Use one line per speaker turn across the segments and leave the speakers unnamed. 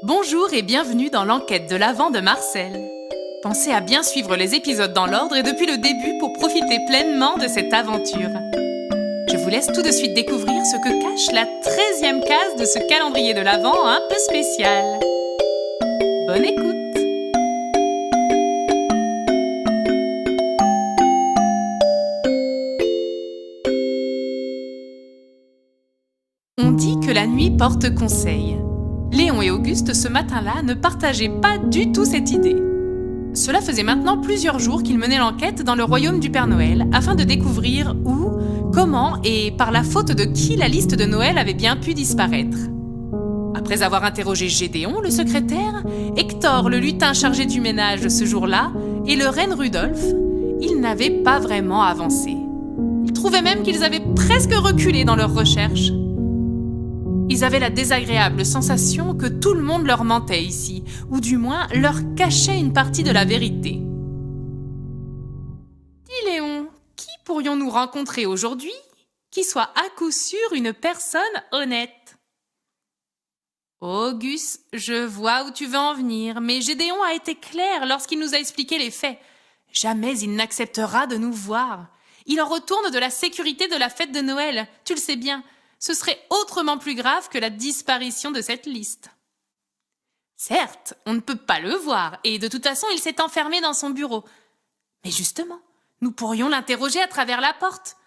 Bonjour et bienvenue dans l'enquête de l'Avent de Marcel. Pensez à bien suivre les épisodes dans l'ordre et depuis le début pour profiter pleinement de cette aventure. Je vous laisse tout de suite découvrir ce que cache la 13e case de ce calendrier de l'Avent un peu spécial. Bonne écoute! On dit que la nuit porte conseil. Léon et Auguste, ce matin-là, ne partageaient pas du tout cette idée. Cela faisait maintenant plusieurs jours qu'ils menaient l'enquête dans le royaume du Père Noël, afin de découvrir où, comment et par la faute de qui la liste de Noël avait bien pu disparaître. Après avoir interrogé Gédéon, le secrétaire, Hector, le lutin chargé du ménage ce jour-là, et le reine Rudolphe, ils n'avaient pas vraiment avancé. Ils trouvaient même qu'ils avaient presque reculé dans leurs recherches. Ils avaient la désagréable sensation que tout le monde leur mentait ici, ou du moins leur cachait une partie de la vérité. Dis Léon, qui pourrions-nous rencontrer aujourd'hui qui soit à coup sûr une personne honnête? Auguste, je vois où tu veux en venir, mais Gédéon a été clair lorsqu'il nous a expliqué les faits. Jamais il n'acceptera de nous voir. Il en retourne de la sécurité de la fête de Noël, tu le sais bien. Ce serait autrement plus grave que la disparition de cette liste. Certes, on ne peut pas le voir, et de toute façon, il s'est enfermé dans son bureau. Mais justement, nous pourrions l'interroger à travers la porte.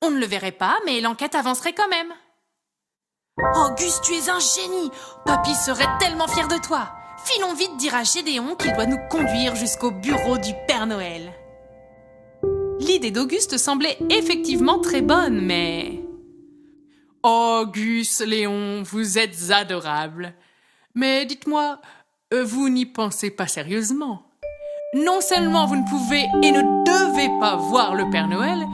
On ne le verrait pas, mais l'enquête avancerait quand même. Auguste, tu es un génie! Papy serait tellement fier de toi! Filons vite dire à Gédéon qu'il doit nous conduire jusqu'au bureau du Père Noël. L'idée d'Auguste semblait effectivement très bonne, mais... Auguste, Léon, vous êtes adorables. Mais dites-moi, vous n'y pensez pas sérieusement. Non seulement vous ne pouvez et ne devez pas voir le Père Noël,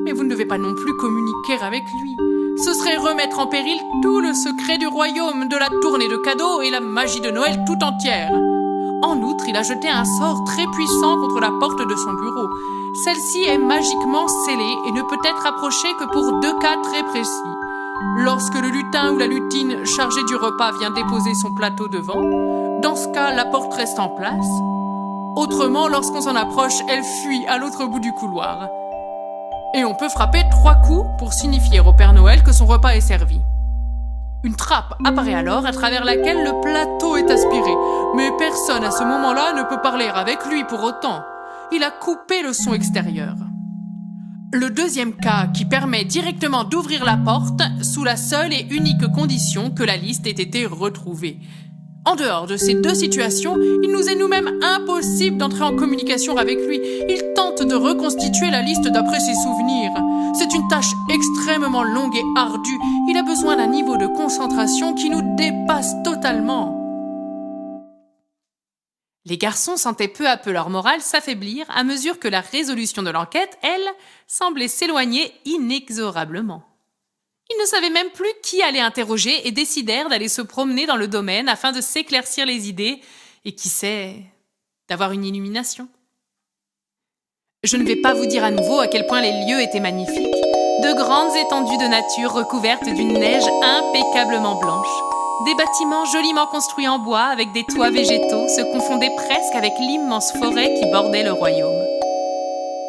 mais vous ne devez pas non plus communiquer avec lui. Ce serait remettre en péril tout le secret du royaume, de la tournée de cadeaux et la magie de Noël tout entière. En outre, il a jeté un sort très puissant contre la porte de son bureau. Celle-ci est magiquement scellée et ne peut être approchée que pour 2 cas très précis. Lorsque le lutin ou la lutine chargé du repas vient déposer son plateau devant, dans ce cas, la porte reste en place. Autrement, lorsqu'on s'en approche, elle fuit à l'autre bout du couloir. Et on peut frapper 3 coups pour signifier au Père Noël que son repas est servi. Une trappe apparaît alors à travers laquelle le plateau est aspiré, mais personne à ce moment-là ne peut parler avec lui pour autant. Il a coupé le son extérieur. Le deuxième cas qui permet directement d'ouvrir la porte sous la seule et unique condition que la liste ait été retrouvée. En dehors de ces 2 situations, il nous est nous-mêmes impossible d'entrer en communication avec lui. Il tente de reconstituer la liste d'après ses souvenirs. C'est une tâche extrêmement longue et ardue. Il a besoin d'un niveau de concentration qui nous dépasse totalement. Les garçons sentaient peu à peu leur morale s'affaiblir à mesure que la résolution de l'enquête, elle, semblait s'éloigner inexorablement. Ils ne savaient même plus qui aller interroger et décidèrent d'aller se promener dans le domaine afin de s'éclaircir les idées et, qui sait, d'avoir une illumination. Je ne vais pas vous dire à nouveau à quel point les lieux étaient magnifiques. De grandes étendues de nature recouvertes d'une neige impeccablement blanche. Des bâtiments joliment construits en bois avec des toits végétaux se confondaient presque avec l'immense forêt qui bordait le royaume.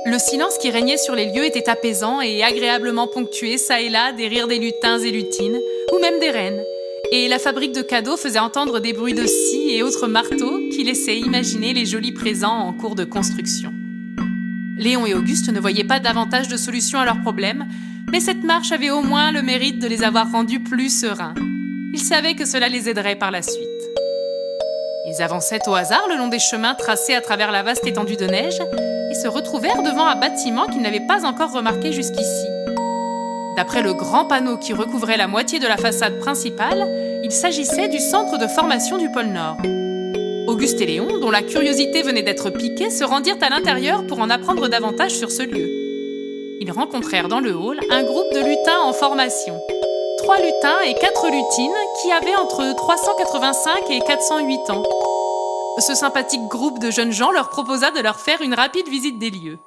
Le silence qui régnait sur les lieux était apaisant et agréablement ponctué çà et là des rires des lutins et lutines, ou même des reines. Et la fabrique de cadeaux faisait entendre des bruits de scie et autres marteaux qui laissaient imaginer les jolis présents en cours de construction. Léon et Auguste ne voyaient pas davantage de solutions à leurs problèmes, mais cette marche avait au moins le mérite de les avoir rendus plus sereins. Ils savaient que cela les aiderait par la suite. Ils avançaient au hasard le long des chemins tracés à travers la vaste étendue de neige et se retrouvèrent devant un bâtiment qu'ils n'avaient pas encore remarqué jusqu'ici. D'après le grand panneau qui recouvrait la moitié de la façade principale, il s'agissait du centre de formation du pôle Nord. Auguste et Léon, dont la curiosité venait d'être piquée, se rendirent à l'intérieur pour en apprendre davantage sur ce lieu. Ils rencontrèrent dans le hall un groupe de lutins en formation. 3 lutins et 4 lutines qui avaient entre 385 et 408 ans. Ce sympathique groupe de jeunes gens leur proposa de leur faire une rapide visite des lieux.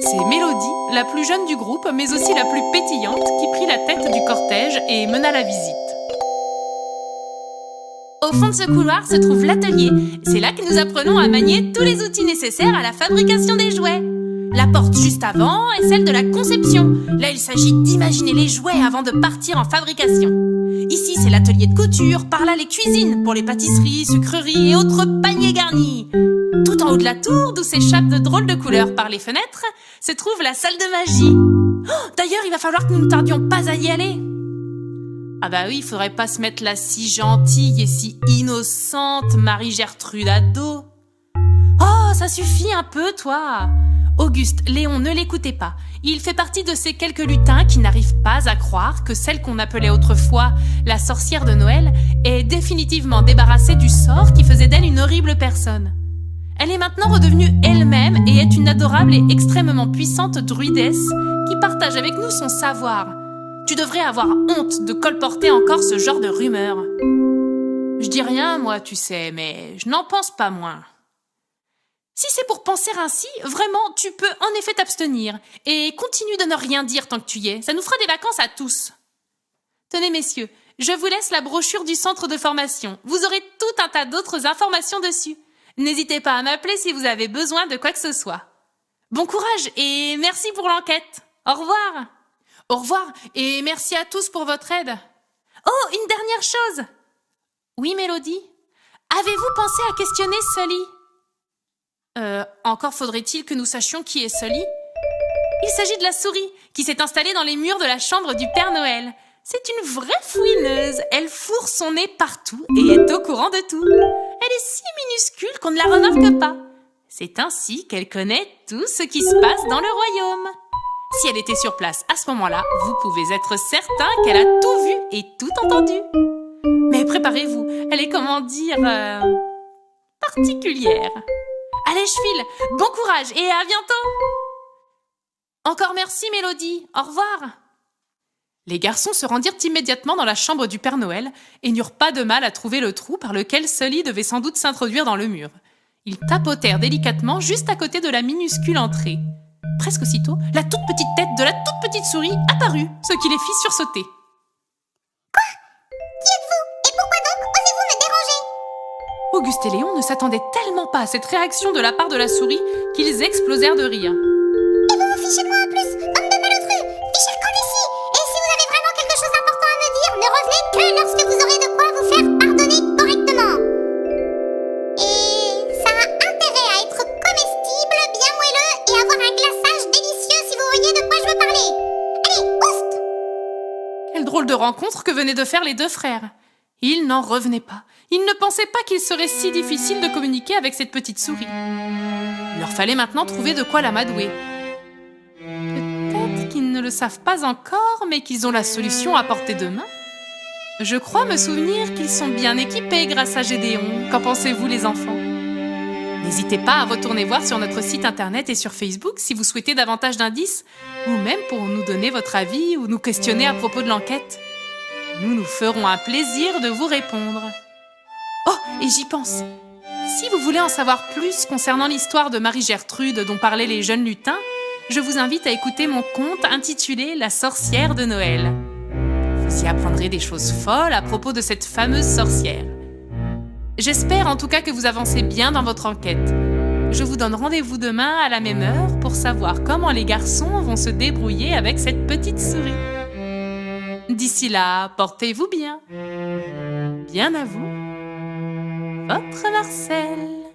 C'est Mélodie, la plus jeune du groupe, mais aussi la plus pétillante, qui prit la tête du cortège et mena la visite. Au fond de ce couloir se trouve l'atelier. C'est là que nous apprenons à manier tous les outils nécessaires à la fabrication des jouets. La porte juste avant est celle de la conception. Là, il s'agit d'imaginer les jouets avant de partir en fabrication. Ici, c'est l'atelier de couture. Par là, les cuisines pour les pâtisseries, sucreries et autres paniers garnis. Tout en haut de la tour, d'où s'échappent de drôles de couleurs par les fenêtres, se trouve la salle de magie. Oh, d'ailleurs, il va falloir que nous ne tardions pas à y aller. Ah bah oui, il faudrait pas se mettre là si gentille et si innocente, Marie-Gertrude ado. Oh, ça suffit un peu, toi. Auguste, Léon, ne l'écoutez pas. Il fait partie de ces quelques lutins qui n'arrivent pas à croire que celle qu'on appelait autrefois la sorcière de Noël est définitivement débarrassée du sort qui faisait d'elle une horrible personne. Elle est maintenant redevenue elle-même et est une adorable et extrêmement puissante druidesse qui partage avec nous son savoir. Tu devrais avoir honte de colporter encore ce genre de rumeurs. Je dis rien, moi, tu sais, mais je n'en pense pas moins. Si c'est pour penser ainsi, vraiment, tu peux en effet t'abstenir. Et continue de ne rien dire tant que tu y es. Ça nous fera des vacances à tous. Tenez, messieurs, je vous laisse la brochure du centre de formation. Vous aurez tout un tas d'autres informations dessus. N'hésitez pas à m'appeler si vous avez besoin de quoi que ce soit. Bon courage et merci pour l'enquête. Au revoir. Au revoir et merci à tous pour votre aide. Oh, une dernière chose. Oui, Mélodie? Avez-vous pensé à questionner Sully? Encore faudrait-il que nous sachions qui est Sully? Il s'agit de la souris qui s'est installée dans les murs de la chambre du Père Noël. C'est une vraie fouineuse. Elle fourre son nez partout et est au courant de tout. Elle est si minuscule qu'on ne la remarque pas. C'est ainsi qu'elle connaît tout ce qui se passe dans le royaume. Si elle était sur place à ce moment-là, vous pouvez être certain qu'elle a tout vu et tout entendu. Mais préparez-vous, elle est, comment dire, particulière. Allez, je file. Bon courage et à bientôt. Encore merci, Mélodie. Au revoir. Les garçons se rendirent immédiatement dans la chambre du Père Noël et n'eurent pas de mal à trouver le trou par lequel Sully devait sans doute s'introduire dans le mur. Ils tapotèrent délicatement juste à côté de la minuscule entrée. Presque aussitôt, la toute petite tête de la toute petite souris apparut, ce qui les fit sursauter.
Quoi? Qui êtes-vous? Et pourquoi donc osez-vous me déranger?
Auguste et Léon ne s'attendaient tellement pas à cette réaction de la part de la souris qu'ils explosèrent de rire.
Et vous vous fichez de moi en plus, bande de malotru! Fichez le camp d'ici! Et si vous avez vraiment quelque chose d'important à me dire, ne revenez que lorsque vous aurez de quoi vous faire pardonner correctement. Et ça a intérêt à être comestible, bien moelleux et avoir un glaçage délicieux si vous voyez de quoi je veux parler. Allez, oust!
Quelle drôle de rencontre que venaient de faire les deux frères. Ils n'en revenaient pas. Ils ne pensaient pas qu'il serait si difficile de communiquer avec cette petite souris. Il leur fallait maintenant trouver de quoi l'amadouer. Peut-être qu'ils ne le savent pas encore, mais qu'ils ont la solution à portée de main. Je crois me souvenir qu'ils sont bien équipés grâce à Gédéon. Qu'en pensez-vous, les enfants? N'hésitez pas à retourner voir sur notre site internet et sur Facebook si vous souhaitez davantage d'indices, ou même pour nous donner votre avis ou nous questionner à propos de l'enquête. Nous nous ferons un plaisir de vous répondre. Oh, et j'y pense. Si vous voulez en savoir plus concernant l'histoire de Marie-Gertrude dont parlaient les jeunes lutins, je vous invite à écouter mon conte intitulé « La sorcière de Noël ». Vous y apprendrez des choses folles à propos de cette fameuse sorcière. J'espère en tout cas que vous avancez bien dans votre enquête. Je vous donne rendez-vous demain à la même heure pour savoir comment les garçons vont se débrouiller avec cette petite souris. D'ici là, portez-vous bien. Bien à vous. Votre Marcel.